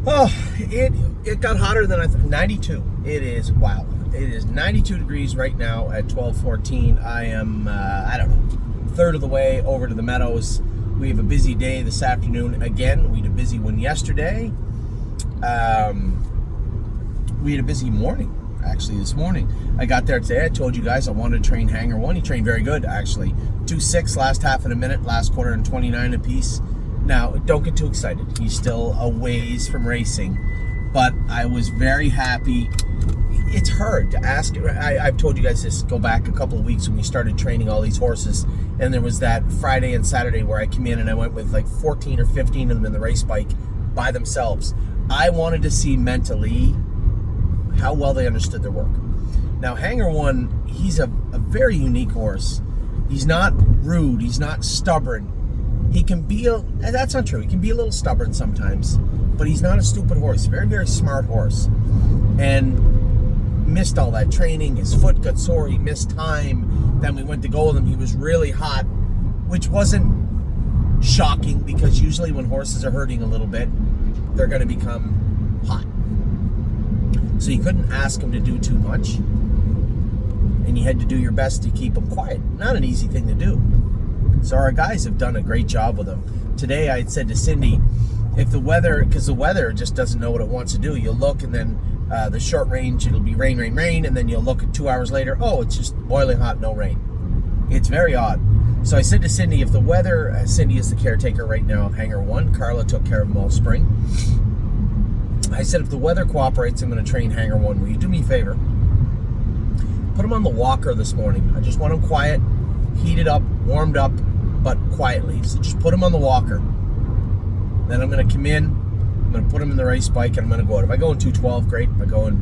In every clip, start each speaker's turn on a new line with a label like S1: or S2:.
S1: Oh, it got hotter than I thought. 92. It is, wow. It is 92 degrees right now at 12:14. I am, I don't know, third of the way over to the meadows. We have a busy day this afternoon. Again, we had a busy one yesterday. We had a busy morning, actually, this morning. I got there today. I told you guys I wanted to train Hangar One. He trained very good, actually. 2.6 last half in a minute, last quarter and 29 apiece. Now, don't get too excited. He's still a ways from racing, but I was very happy. It's hard to ask. I've told you guys this, go back a couple of weeks when we started training all these horses, and there was that Friday and Saturday where I came in and I went with like 14 or 15 of them in the race bike by themselves. I wanted to see mentally how well they understood their work. Now, Hangar One, he's a very unique horse. He's not rude. He's not stubborn. He can be that's not true. He can be a little stubborn sometimes, but he's not a stupid horse. Very, very smart horse. And missed all that training. His foot got sore. He missed time. Then we went to go with him. He was really hot, which wasn't shocking because usually when horses are hurting a little bit, they're going to become hot. So you couldn't ask him to do too much. And you had to do your best to keep him quiet. Not an easy thing to do. So our guys have done a great job with him. Today I had said to Cindy, if the weather, because the weather just doesn't know what it wants to do, you'll look and then the short range, it'll be rain, rain, rain, and then you'll look at 2 hours later, oh, it's just boiling hot, no rain. It's very odd. So I said to Cindy, if the weather, Cindy is the caretaker right now of Hangar One, Carla took care of him all spring. I said, if the weather cooperates, I'm going to train Hangar One. Will you do me a favor? Put him on the walker this morning. I just want him quiet, heated up, warmed up, but quietly. So just put him on the walker. Then I'm going to come in, I'm going to put him in the race bike, and I'm going to go out. If I go in 2:12, great. If I go in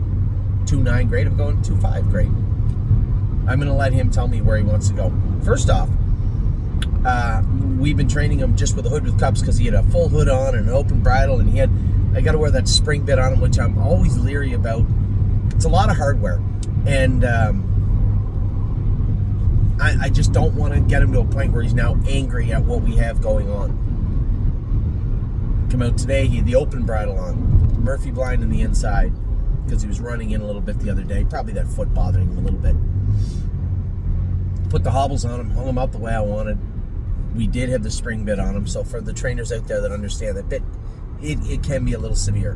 S1: 2:09, great. If I go in 2:05, great. I'm going to let him tell me where he wants to go. First off, we've been training him just with a hood with cups because he had a full hood on and an open bridle, and I got to wear that spring bit on him, which I'm always leery about. It's a lot of hardware, and I just don't want to get him to a point where he's now angry at what we have going on. Come out today, he had the open bridle on, Murphy blind in the inside, because he was running in a little bit the other day. Probably that foot bothering him a little bit. Put the hobbles on him, hung him up the way I wanted. We did have the spring bit on him, so for the trainers out there that understand that bit, it can be a little severe.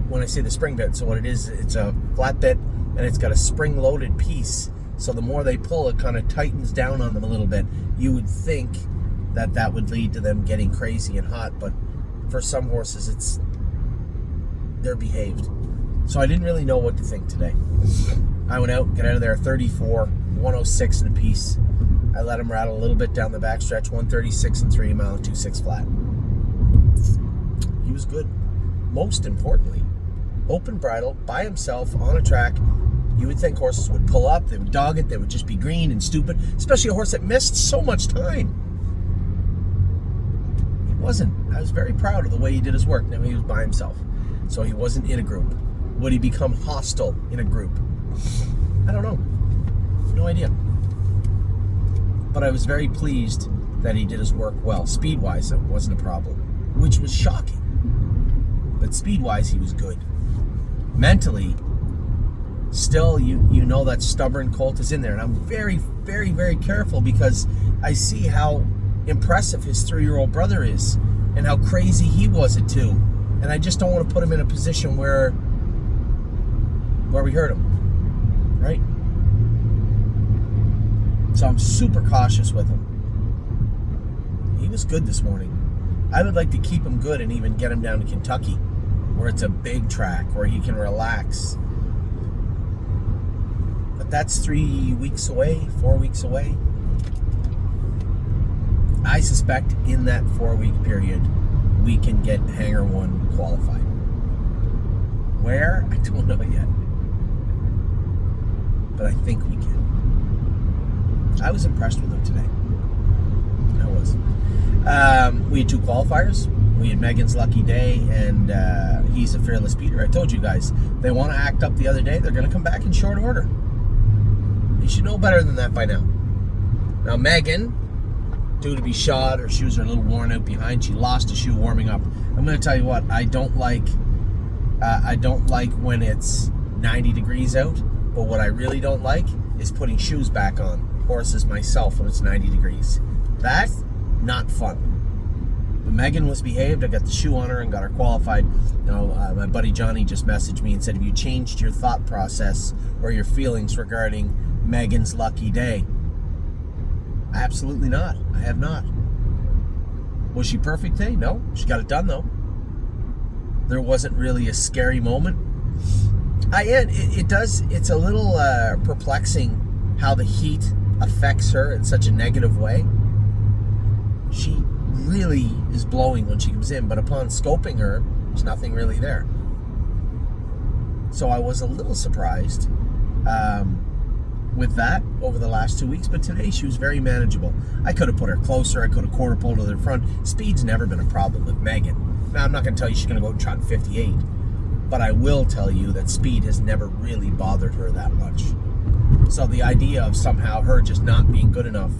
S1: When I say the spring bit, so what it is, it's a flat bit, and it's got a spring-loaded piece, so the more they pull, it kind of tightens down on them a little bit. You would think that would lead to them getting crazy and hot, but for some horses, they're behaved. So I didn't really know what to think today. I went out, got out of there 34, 106 in a piece. I let him rattle a little bit down the backstretch, 136 and 3 mile, 2.6 flat. He was good. Most importantly, open bridle, by himself, on a track. You would think horses would pull up, they would dog it, they would just be green and stupid, especially a horse that missed so much time. He wasn't. I was very proud of the way he did his work. Now he was by himself, so he wasn't in a group. Would he become hostile in a group? I don't know. No idea. But I was very pleased that he did his work well. Speed-wise, it wasn't a problem, which was shocking. But speed-wise, he was good. Mentally, still, you know that stubborn colt is in there. And I'm very, very, very careful because I see how impressive his 3-year-old brother is and how crazy he was at 2. And I just don't want to put him in a position where we hurt him, right? So I'm super cautious with him. He was good this morning. I would like to keep him good and even get him down to Kentucky, where it's a big track, where he can relax. But that's 3 weeks away, 4 weeks away. I suspect in that 4-week period, we can get Hangar One qualified. Where? I don't know yet. But I think we can. I was impressed with him today. I was. We had 2 qualifiers. We had Megan's lucky day, and he's a fearless beater. I told you guys, they want to act up the other day. They're going to come back in short order. You should know better than that by now. Now, Megan due to be shod. Her shoes are a little worn out behind. She lost a shoe warming up. I'm going to tell you what, I don't like when it's 90 degrees out, but what I really don't like is putting shoes back on horses myself when it's 90 degrees. That's not fun. But Megan was behaved. I got the shoe on her and got her qualified. My buddy Johnny just messaged me and said, have you changed your thought process or your feelings regarding Megan's lucky day? Absolutely not. I have not. Was she perfect today? No. She got it done though. There wasn't really a scary moment. It's a little perplexing how the heat affects her in such a negative way. She really is blowing when she comes in, but upon scoping her, there's nothing really there. So I was a little surprised with that over the last 2 weeks, but today she was very manageable. I could have put her closer, I could have quarter pulled her to the front. Speed's never been a problem with Megan. Now, I'm not going to tell you she's going to go and trot 58, but I will tell you that speed has never really bothered her that much. So the idea of somehow her just not being good enough,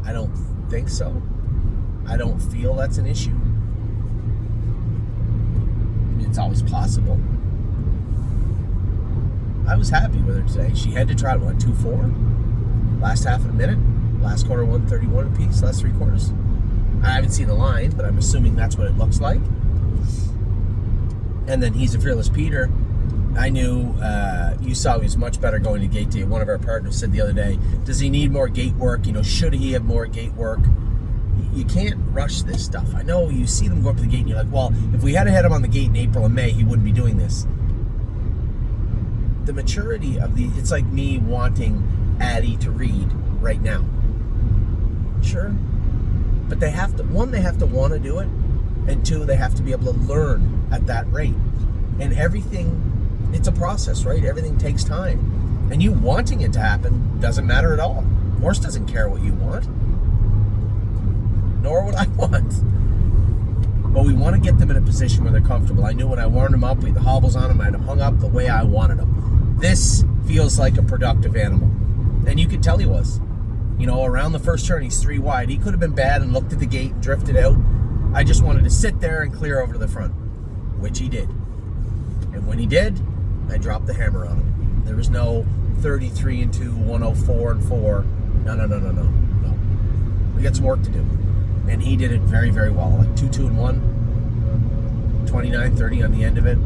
S1: I don't think so. I don't feel that's an issue. It's always possible. I was happy with her today. She had to trot, 2.4? Last half of a minute? Last quarter, 1:31 apiece? Last 3 quarters? I haven't seen the line, but I'm assuming that's what it looks like. And then He's a Fearless Peter. I knew, you saw he was much better going to gate day. One of our partners said the other day, does he need more gate work? Should he have more gate work? You can't rush this stuff. I know you see them go up to the gate and you're like, well, if we had had him on the gate in April and May, he wouldn't be doing this. The maturity of it's like me wanting Addie to read right now. Sure. But they have to want to do it, and 2, they have to be able to learn at that rate. And everything, it's a process, right? Everything takes time. And you wanting it to happen doesn't matter at all. Horse doesn't care what you want. Nor what I want. But we want to get them in a position where they're comfortable. I knew when I warmed them up, we had the hobbles on them, I had them hung up the way I wanted them. This feels like a productive animal. And you could tell he was. Around the first turn, he's 3 wide. He could have been bad and looked at the gate and drifted out. I just wanted to sit there and clear over to the front, which he did. And when he did, I dropped the hammer on him. There was no 33 and 2, 104 and 4. No. We got some work to do. And he did it very, very well. Like 2, 2 and 1, 29-30 on the end of it.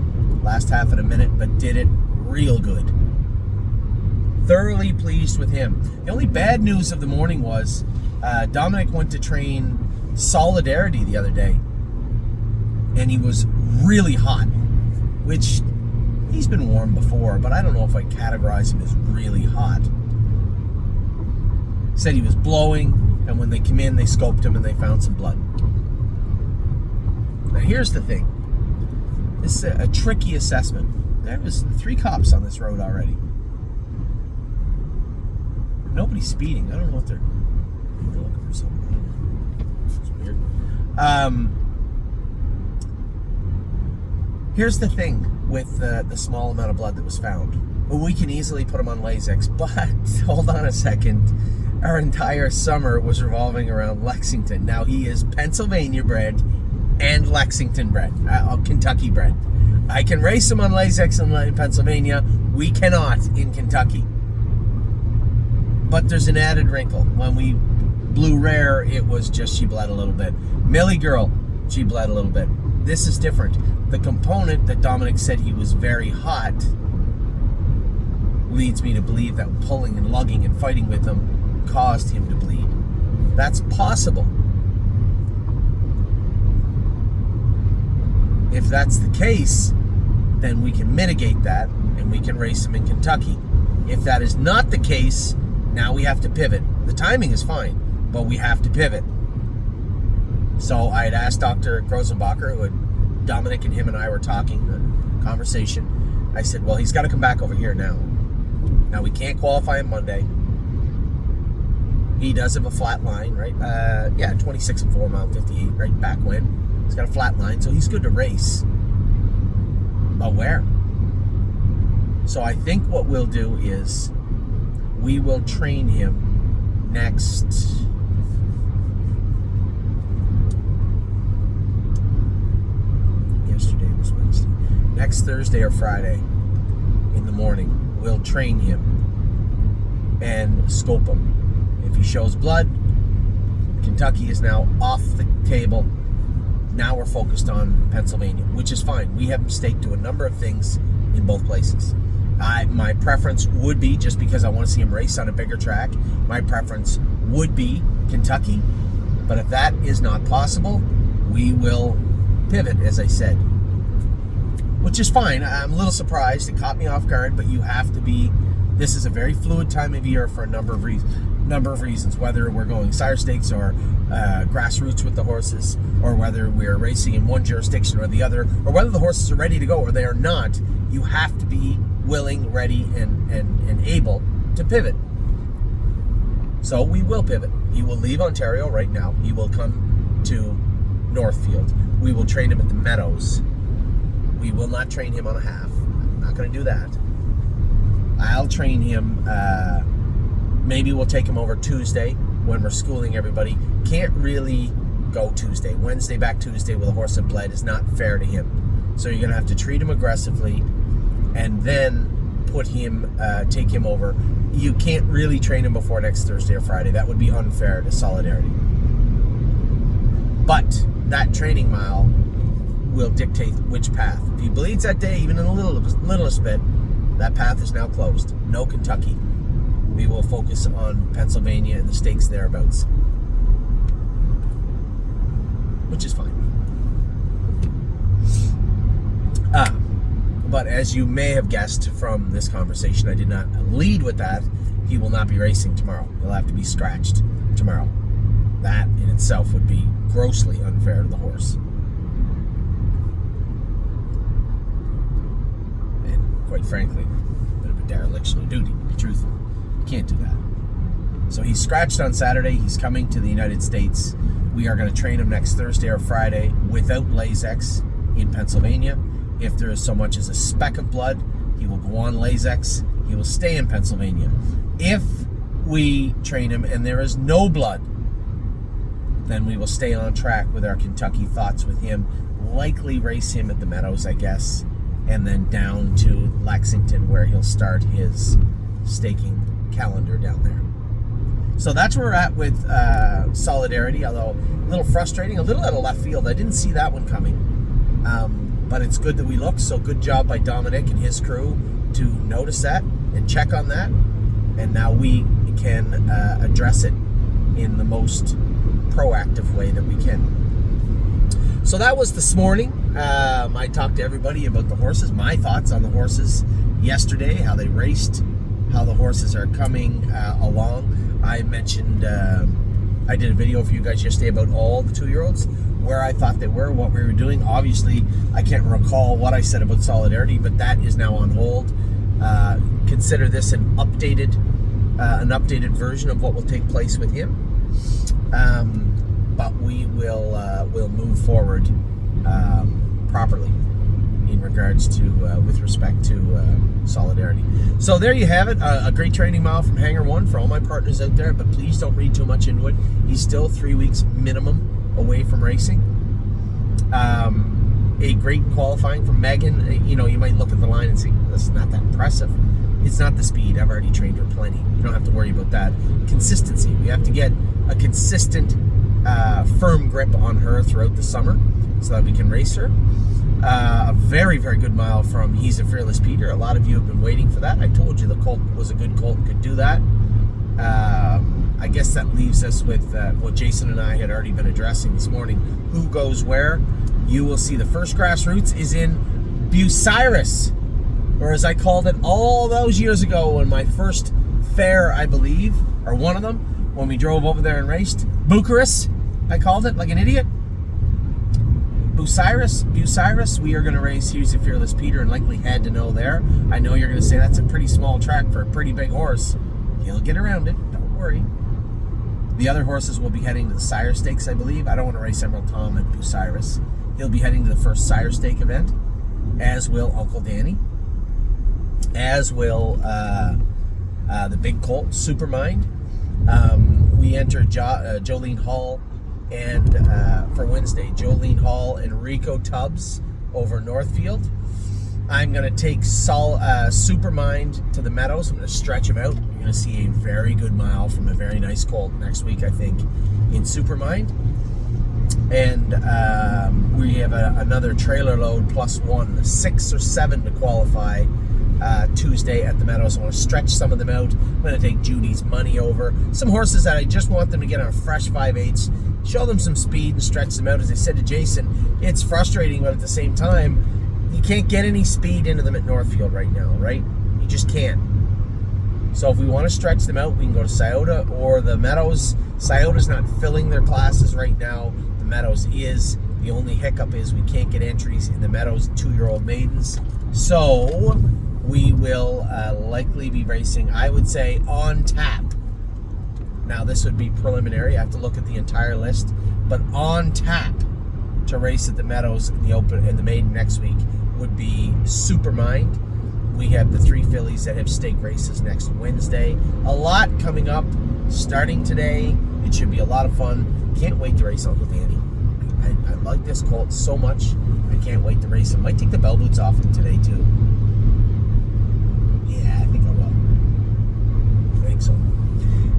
S1: Last half of a minute, but did it real good. Thoroughly pleased with him. The only bad news of the morning was Dominic went to train Solidarity the other day, and he was really hot, which he's been warm before, but I don't know if I categorize him as really hot. Said he was blowing, and when they came in, they scoped him and they found some blood. Now here's the thing. This is a tricky assessment. There was 3 cops on this road already. Nobody's speeding. I don't know what they're looking for something. It's weird. Here's the thing with the small amount of blood that was found. Well, we can easily put them on Lasix, but hold on a second. Our entire summer was revolving around Lexington. Now he is Pennsylvania bred and Lexington bred, Kentucky bred. I can race him on Lasix in Pennsylvania. We cannot in Kentucky. But there's an added wrinkle. When we blew Rare, it was just she bled a little bit. Millie Girl, she bled a little bit. This is different. The component that Dominic said he was very hot leads me to believe that pulling and lugging and fighting with him caused him to bleed. That's possible. If that's the case, then we can mitigate that and we can race him in Kentucky. If that is not the case, now we have to pivot. The timing is fine, but we have to pivot. So I had asked Dr. Grosenbacher, who had Dominic and him and I were talking, a conversation. I said, well, he's got to come back over here now. Now we can't qualify him Monday. He does have a flat line, right? 26 and 4, mile 58, right back when. He's got a flat line, so he's good to race. But where? So I think what we'll do is we will train him next next Thursday or Friday in the morning. We'll train him and scope him. If he shows blood, Kentucky is now off the table. Now we're focused on Pennsylvania, which is fine. We have him staked to a number of things in both places. My preference would be, just because I want to see him race on a bigger track, my preference would be Kentucky. But if that is not possible, we will pivot, as I said. Which is fine. I'm a little surprised. It caught me off guard, but you have to be... This is a very fluid time of year for a number of reasons, whether we're going sire stakes or grassroots with the horses, or whether we're racing in one jurisdiction or the other, or whether the horses are ready to go or they are not. You have to be willing, ready, and able to pivot. So we will pivot. He will leave Ontario right now. He will come to Northfield. We will train him at the Meadows. We will not train him on a half. I'm not going to do that. I'll train him. Maybe we'll take him over Tuesday when we're schooling everybody. Can't really go Tuesday. Wednesday back Tuesday with a horse that bled is not fair to him. So you're going to have to treat him aggressively and then take him over. You can't really train him before next Thursday or Friday. That would be unfair to Solidarity. But that training mile will dictate which path. If he bleeds that day, even in the littlest bit, that path is now closed. No Kentucky. We will focus on Pennsylvania and the stakes thereabouts, which is fine. But as you may have guessed from this conversation, I did not lead with that. He will not be racing tomorrow. He'll have to be scratched tomorrow. That in itself would be grossly unfair to the horse. And quite frankly, a bit of a dereliction of duty, to be truthful. You can't do that. So he's scratched on Saturday. He's coming to the United States. We are going to train him next Thursday or Friday without Lasix in Pennsylvania. If there is so much as a speck of blood, he will go on Lasix. He will stay in Pennsylvania. If we train him and there is no blood, then we will stay on track with our Kentucky thoughts with him. Likely race him at the Meadows, I guess, and then down to Lexington, where he'll start his staking calendar down there. So that's where we're at with Solidarity, although a little frustrating, a little out of left field. I didn't see that one coming. But it's good that we looked, so good job by Dominic and his crew to notice that and check on that. And now we can address it in the most proactive way that we can. So that was this morning. I talked to everybody about the horses, my thoughts on the horses yesterday, how they raced, how the horses are coming along. I mentioned, I did a video for you guys yesterday about all the 2-year-olds, where I thought they were, what we were doing. Obviously, I can't recall what I said about Solidarity, but that is now on hold. Consider this an updated version of what will take place with him. But we will move forward properly in regards to, with respect to Solidarity. So there you have it, a great training mile from Hangar One for all my partners out there, but please don't read too much into it. He's still 3 weeks minimum away from racing. A great qualifying from Megan. You know, you might look at the line and say, this is not that impressive. It's not the speed. I've already trained her plenty. You don't have to worry about that. Consistency. We have to get a consistent, firm grip on her throughout the summer so that we can race her. A very, very good mile from He's a Fearless Peter. A lot of you have been waiting for that. I told you the colt was a good colt and could do that. I guess that leaves us with what Jason and I had already been addressing this morning. Who goes where? You will see the first grassroots is in Bucyrus, or as I called it all those years ago when my first fair, I believe, or one of them, when we drove over there and raced. Bucharest, I called it like an idiot. Bucyrus, we are going to race He's a Fearless Peter and likely Head to Know there. I know you're going to say that's a pretty small track for a pretty big horse. He'll get around it, don't worry. The other horses will be heading to the Sire Stakes, I believe. I don't want to race Emerald Tom at Bucyrus. He'll be heading to the first Sire Stake event, as will Uncle Danny, as will the big colt, Supermind. We enter Jolene Hall and for Wednesday, Jolene Hall and Rico Tubbs over Northfield. I'm going to take Supermind to the Meadows. I'm going to stretch him out. You're going to see a very good mile from a very nice colt next week, I think, in Supermind. And we have another trailer load plus one, 6 or 7 to qualify Tuesday at the Meadows. I want to stretch some of them out. I'm going to take Judy's Money over. Some horses that I just want them to get on a fresh 5/8, show them some speed and stretch them out. As I said to Jason, it's frustrating, but at the same time, you can't get any speed into them at Northfield right now, right? You just can't. So if we want to stretch them out, we can go to Scioto or the Meadows. Scioto's not filling their classes right now. The Meadows is. The only hiccup is we can't get entries in the Meadows 2-year-old maidens. So we will likely be racing, I would say, on tap. Now this would be preliminary. I have to look at the entire list. But on tap to race at the Meadows in the maiden next week would be Supermind. We have the 3 fillies that have stake races next Wednesday. A lot coming up starting today. It should be a lot of fun. Can't wait to race Uncle Danny. I like this colt so much. I can't wait to race him. Might take the bell boots off him today too. Yeah, I think I will. I think so.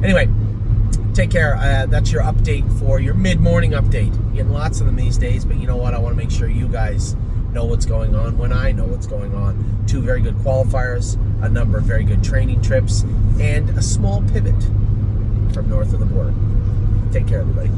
S1: Anyway, take care. That's your update for your mid-morning update. Getting lots of them these days, but you know what? I want to make sure you guys know what's going on when I know what's going on. 2 very good qualifiers, a number of very good training trips, and a small pivot from north of the border. Take care, everybody.